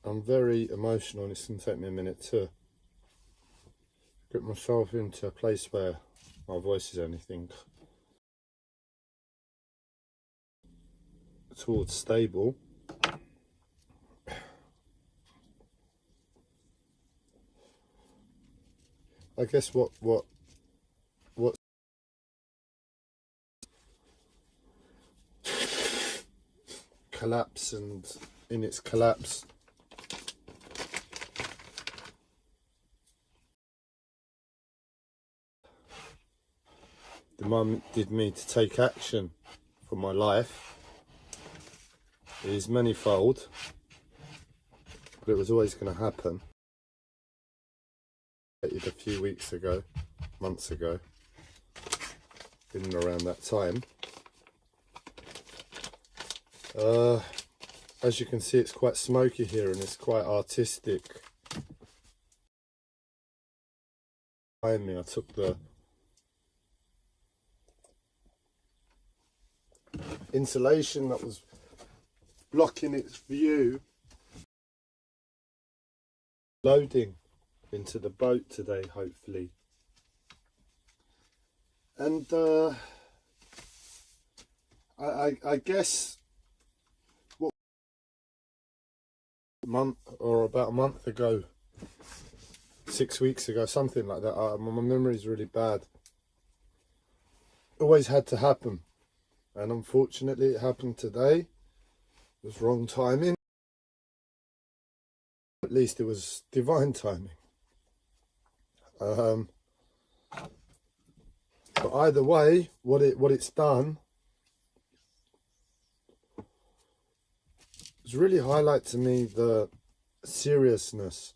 I'm very emotional, and it's going to take me a minute to get myself into a place where my voice is anything towards stable. I guess what collapse, and in its collapse demanded me to take action for my life is manifold, but it was always going to happen. A few weeks ago, months ago, in and around that time. As you can see, it's quite smoky here and it's quite artistic. Behind me, I took the insulation that was blocking its view, loading into the boat today, hopefully. And I guess what about a month ago, 6 weeks ago, something like that. My memory is really bad. Always had to happen, and unfortunately it happened today. It was wrong timing. At least it was divine timing. But either way, what it's done is really highlight to me the seriousness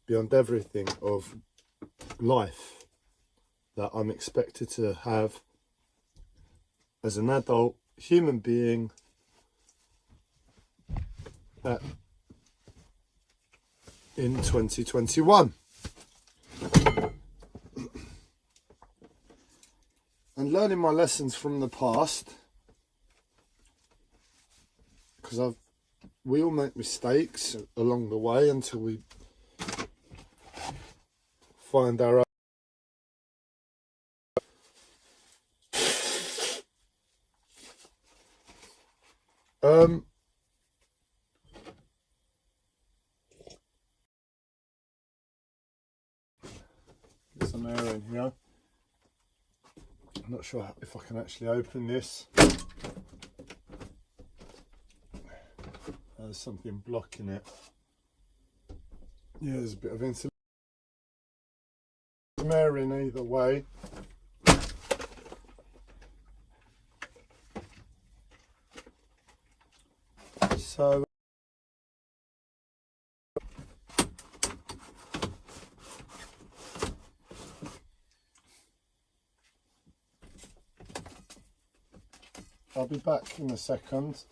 beyond everything of life that I'm expected to have as an adult human being in 2021. And learning my lessons from the past, because we all make mistakes along the way until we find our own. Get some air in here. I'm not sure if I can actually open this. There's something blocking it. Yeah, there's a bit of insulin. Some air in either way. So I'll be back in a second.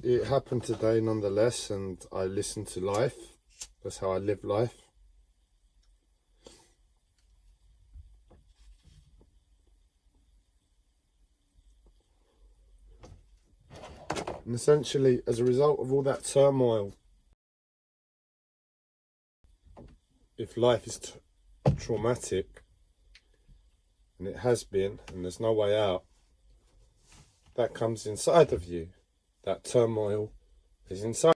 It happened today nonetheless, and I listened to life. That's how I live life. And essentially, as a result of all that turmoil, if life is traumatic, and it has been, and there's no way out, that comes inside of you. That turmoil is inside.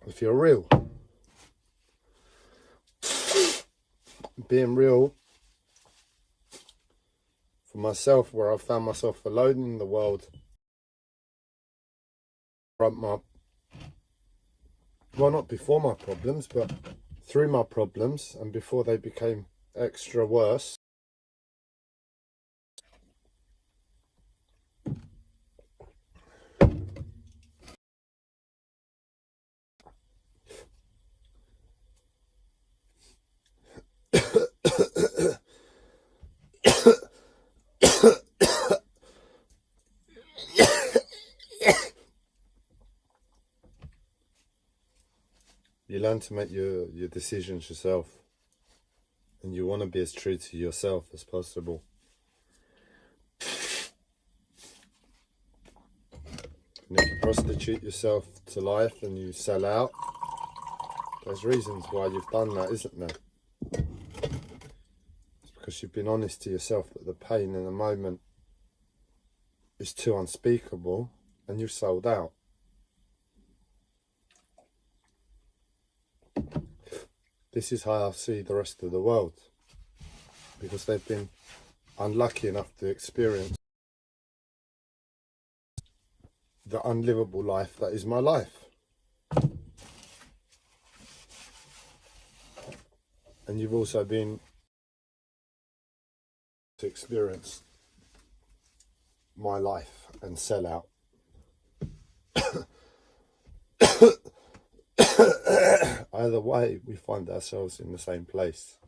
If you're real, being real for myself, where I found myself alone in the world, well, not before my problems, but through my problems, and before they became extra worse. You learn to make your decisions yourself, and you want to be as true to yourself as possible. And if you prostitute yourself to life and you sell out, there's reasons why you've done that, isn't there? It's because you've been honest to yourself that the pain in the moment is too unspeakable and you've sold out. This is how I see the rest of the world, because they've been unlucky enough to experience the unlivable life that is my life. And you've also been to experience my life and sell out. Either way, we find ourselves in the same place.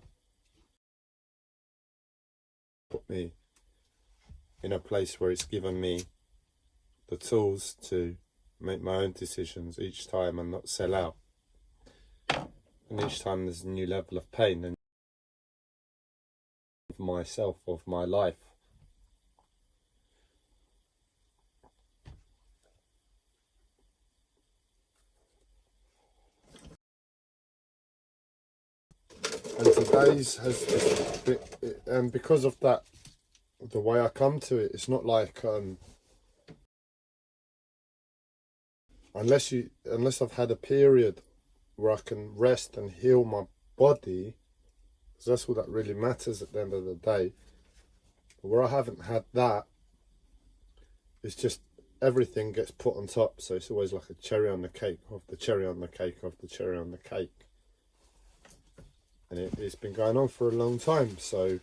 Put me in a place where it's given me the tools to make my own decisions each time and not sell out. And each time there's a new level of pain and of myself, of my life. And today's has been, and because of that, the way I come to it, it's not like unless I've had a period where I can rest and heal my body, because that's all that really matters at the end of the day. But where I haven't had that, it's just everything gets put on top, so it's always like a cherry on the cake of the cherry on the cake of the cherry on the cake. And it's been going on for a long time, so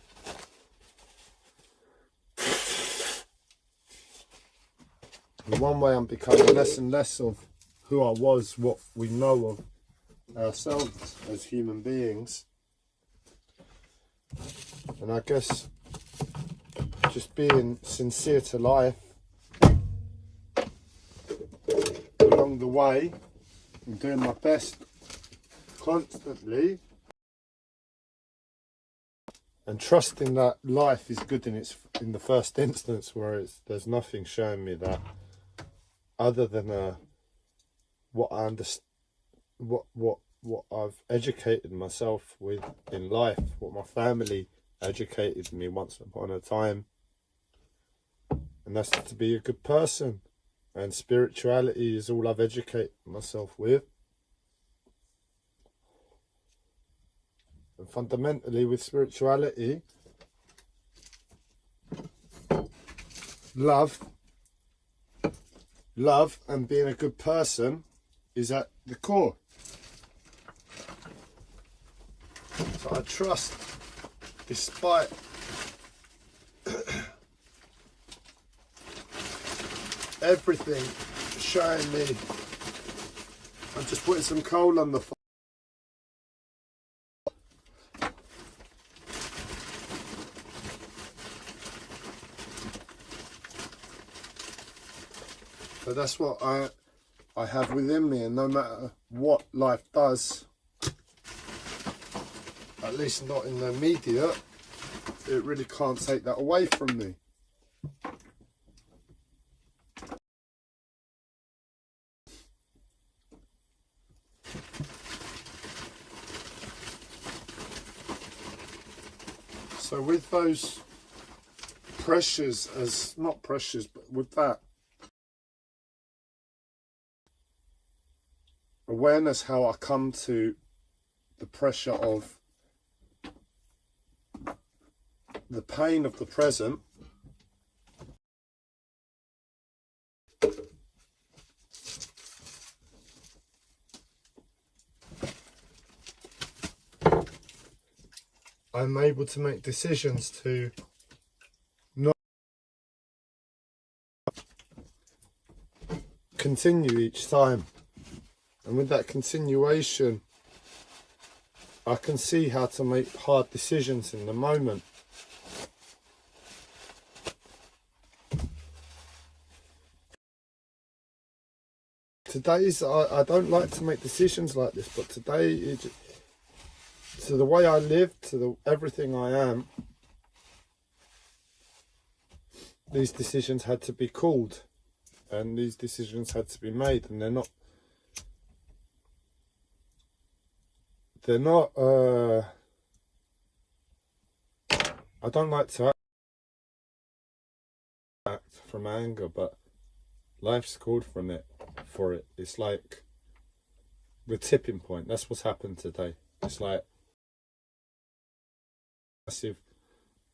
in one way I'm becoming less and less of who I was, what we know of ourselves as human beings. And I guess just being sincere to life along the way and doing my best constantly, and trusting that life is good in the first instance, where there's nothing showing me that other than what I understand, what I've educated myself with in life, what my family educated me once upon a time, and that's to be a good person. And spirituality is all I've educated myself with. And fundamentally with spirituality, love and being a good person is at the core. So I trust, despite everything showing me, I'm just putting some coal on the fire. So that's what I have within me, and no matter what life does, at least not in the immediate, it really can't take that away from me. So with those pressures, not pressures, but with that awareness, how I come to the pressure of the pain of the present, I'm able to make decisions to not continue each time. And with that continuation, I can see how to make hard decisions in the moment. To I don't like to make decisions like this, but today, to the way I live, everything I am, these decisions had to be called, and these decisions had to be made, and they're not I don't like to act from anger, but life's called for it. It's like the tipping point. That's what's happened today. It's like massive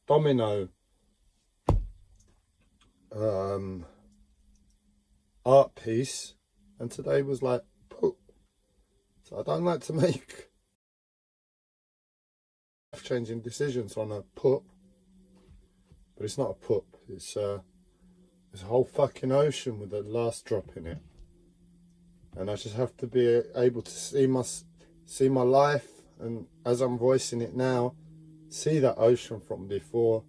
domino art piece, and today was like poop. So I don't like to make life-changing decisions on a poop, but it's not a poop. It's a whole fucking ocean with the last drop in it, and I just have to be able to see my life, and as I'm voicing it now, see that ocean from before.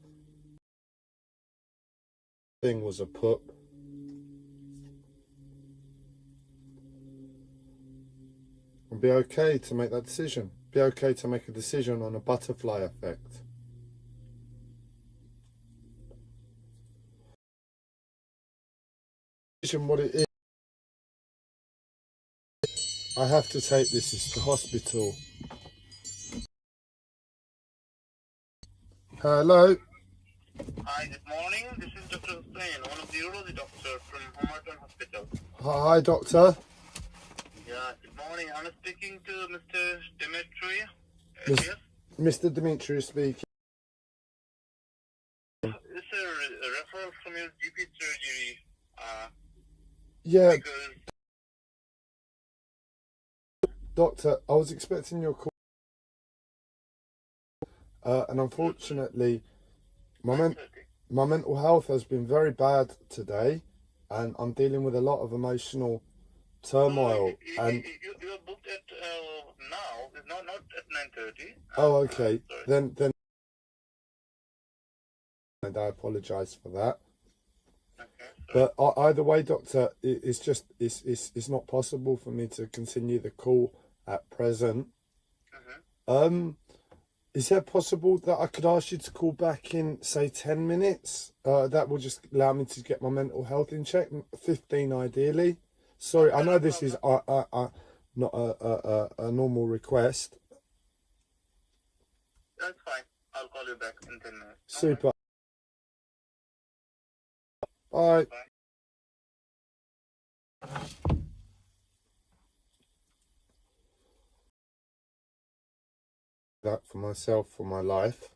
Thing was a poop. And be okay to make that decision. Be okay to make a decision on a butterfly effect. What it is, I have to take this to hospital. Hello. Hi, good morning. This is Dr. Hussain, one of the urology doctors from Homerton Hospital. Hi, doctor. Yeah, good morning. I'm speaking to Mr. Dimitri. Yes. Yes? Mr. Dimitri speaking. It's a referral from your GP surgery. Yeah, Because doctor, I was expecting your call, and unfortunately, my mental health has been very bad today, and I'm dealing with a lot of emotional turmoil. And you're booked at now, not at 9:30. oh, okay. Then and I apologise for that. Okay, but either way, doctor, it's not possible for me to continue the call at present. Is it possible that I could ask you to call back in, say, 10 minutes? That will just allow me to get my mental health in check. 15 ideally. Sorry, I know this is not a normal request. That's fine. I'll call you back in 10 minutes. Super. Bye. Bye. That for myself, for my life,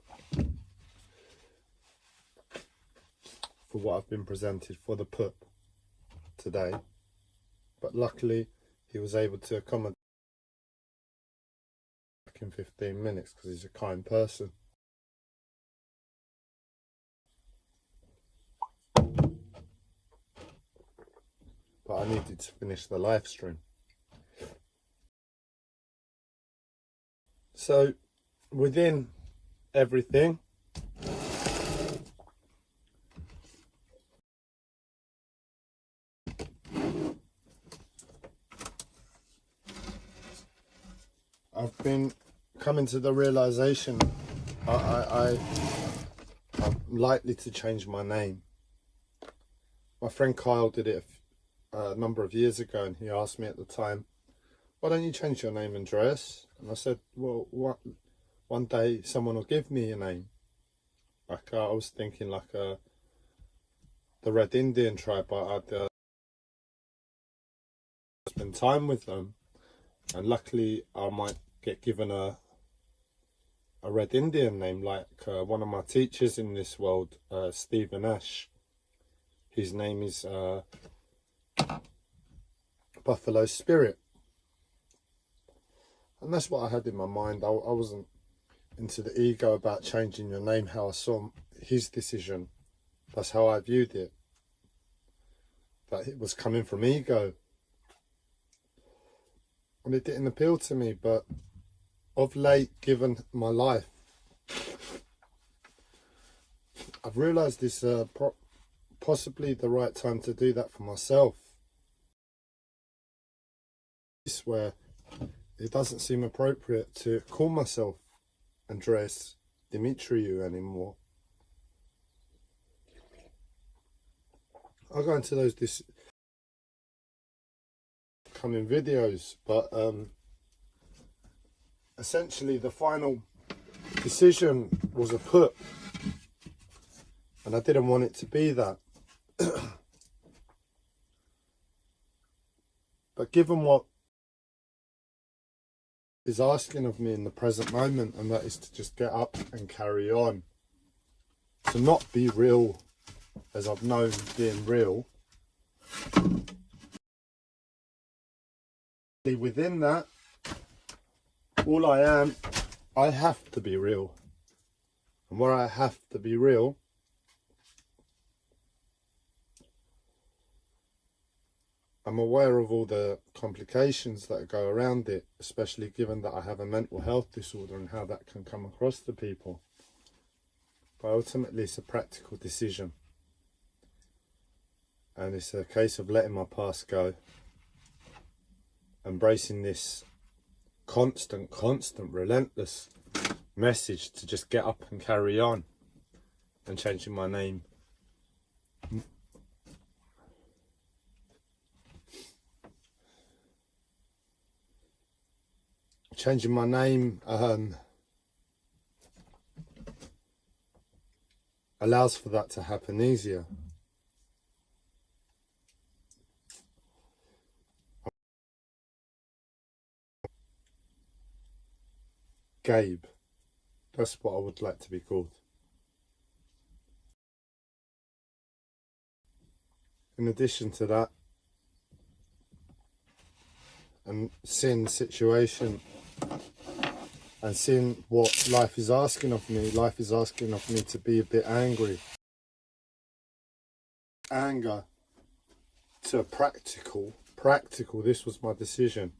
for what I've been presented for the pup today, but luckily he was able to accommodate in 15 minutes because he's a kind person. But I needed to finish the live stream. So within everything, I've been coming to the realization I'm likely to change my name. My friend Kyle did it a number of years ago, and he asked me at the time, why don't you change your name, Andreas? And I said, well, one day someone will give me a name. Like I was thinking like the Red Indian tribe. I'd spend time with them, and luckily I might get given a Red Indian name, like one of my teachers in this world, Stephen Ash. His name is Buffalo Spirit. And that's what I had in my mind. I wasn't into the ego about changing your name, how I saw his decision. That's how I viewed it. That it was coming from ego. And it didn't appeal to me, but of late, given my life, I've realised this possibly the right time to do that for myself. where it doesn't seem appropriate to call myself Andreas Dimitriou anymore. I'll go into those coming videos, but essentially the final decision was a put, and I didn't want it to be that. But given what is asking of me in the present moment, and that is to just get up and carry on, to not be real as I've known being real, within that, all I am, I have to be real. And where I have to be real, I'm aware of all the complications that go around it, especially given that I have a mental health disorder and how that can come across to people. But ultimately it's a practical decision. And it's a case of letting my past go. Embracing this constant, relentless message to just get up and carry on. And changing my name. Changing my name allows for that to happen easier. Gabe, that's what I would like to be called. In addition to that, and seeing the situation and seeing what life is asking of me, life is asking of me to be a bit angry. Anger to practical, this was my decision.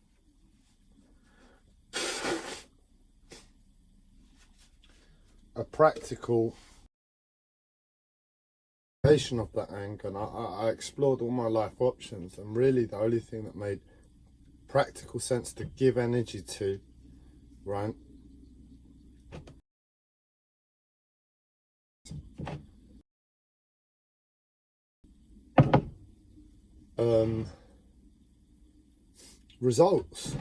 A practical of that anger, and I explored all my life options, and really the only thing that made practical sense to give energy to, right, results.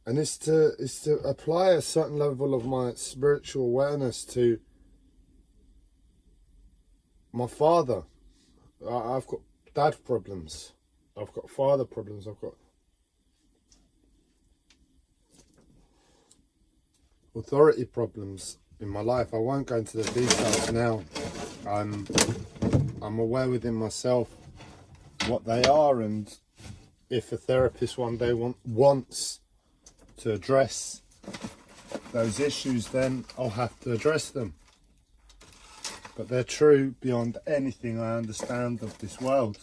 And it's to apply a certain level of my spiritual awareness to my father. I've got dad problems. I've got father problems. I've got authority problems in my life. I won't go into the details now. I'm aware within myself what they are, and if a therapist one day wants to address those issues, then I'll have to address them. But they're true beyond anything I understand of this world.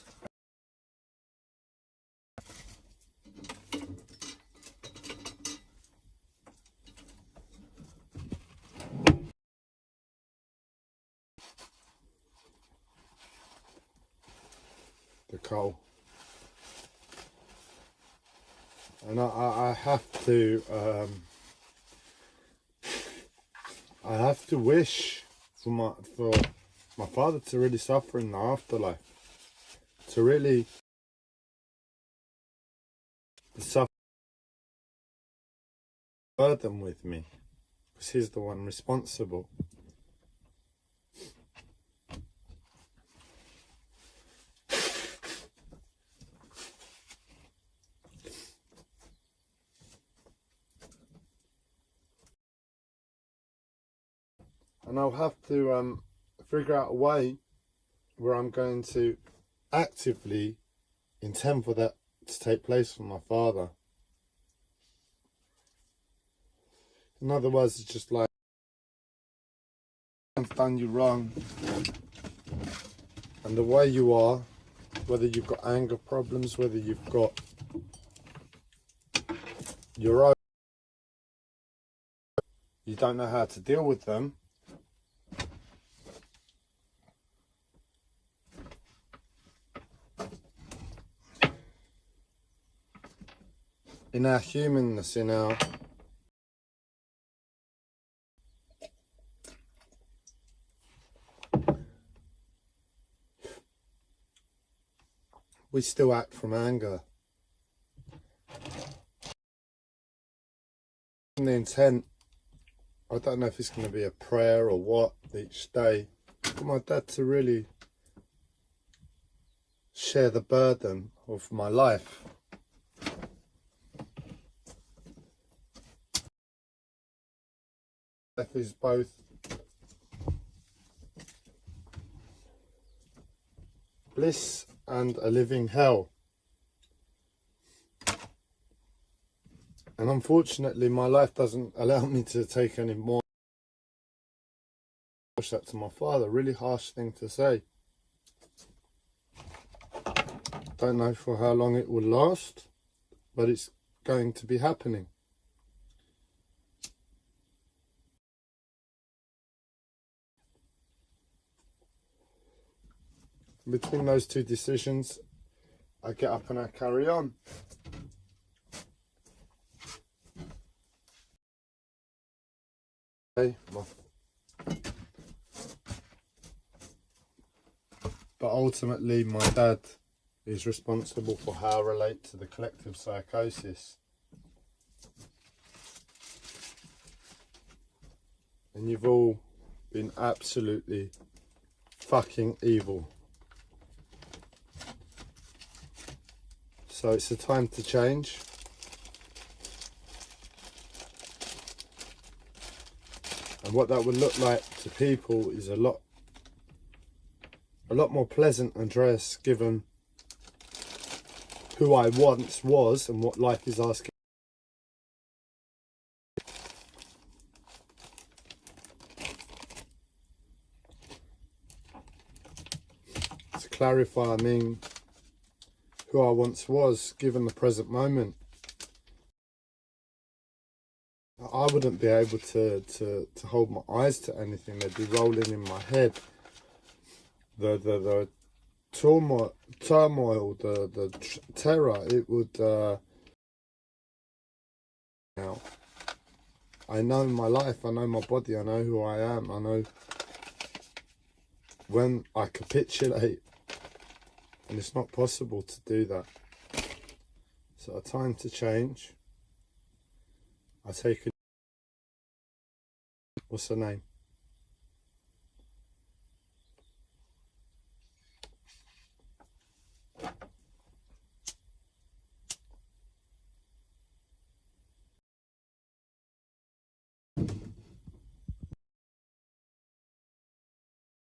The coal. And I have to wish for my father to really suffer in the afterlife, to really suffer burden with me, because he's the one responsible. And I'll have to figure out a way where I'm going to actively intend for that to take place for my father. In other words, it's just like, I've done you wrong, and the way you are, whether you've got anger problems, whether you've got your own, you don't know how to deal with them, in our humanness, in our we still act from anger. And the intent, I don't know if it's going to be a prayer or what each day, for my dad to really share the burden of my life. Life is both bliss and a living hell. And unfortunately, my life doesn't allow me to take any more. I said that to my father, really harsh thing to say. Don't know for how long it will last, but it's going to be happening. Between those two decisions, I get up and I carry on. Okay, but ultimately my dad is responsible for how I relate to the collective psychosis. And you've all been absolutely fucking evil. So it's a time to change. And what that would look like to people is a lot more pleasant, Andreas, given who I once was and what life is asking. To clarify, I mean who I once was, given the present moment. I wouldn't be able to hold my eyes to anything. They'd be rolling in my head. The turmoil, the terror, it would... now, I know my life, I know my body, I know who I am, I know when I capitulate, and it's not possible to do that. So a time to change. I take a... What's her name?